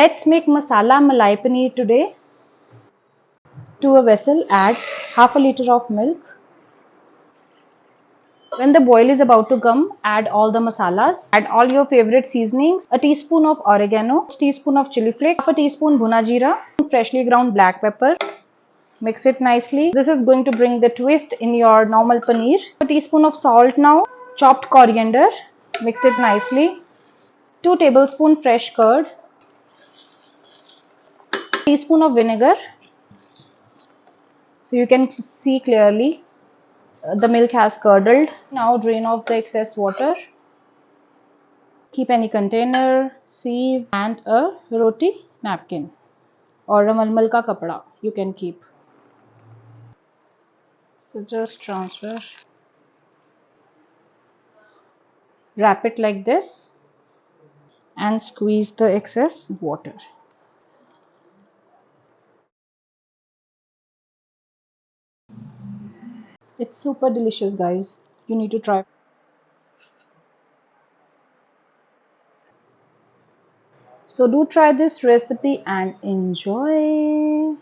Let's make masala malai paneer today. To a vessel, add half a liter of milk. When the boil is about to come, add all the masalas. Add all your favorite seasonings. A teaspoon of oregano, a teaspoon of chili flakes, half a teaspoon bhuna jeera, freshly ground black pepper. Mix it nicely. This is going to bring the twist in your normal paneer. A teaspoon of salt now. Chopped coriander. Mix it nicely. 2 tablespoons fresh curd. Teaspoon of vinegar. So you can see clearly the milk has curdled. Now drain off the excess water. Keep any container, sieve and a roti napkin or a malmal ka kapda you can keep. So just transfer. Wrap it like this and squeeze the excess water. It's super delicious, guys. You need to try. So do try this recipe and enjoy.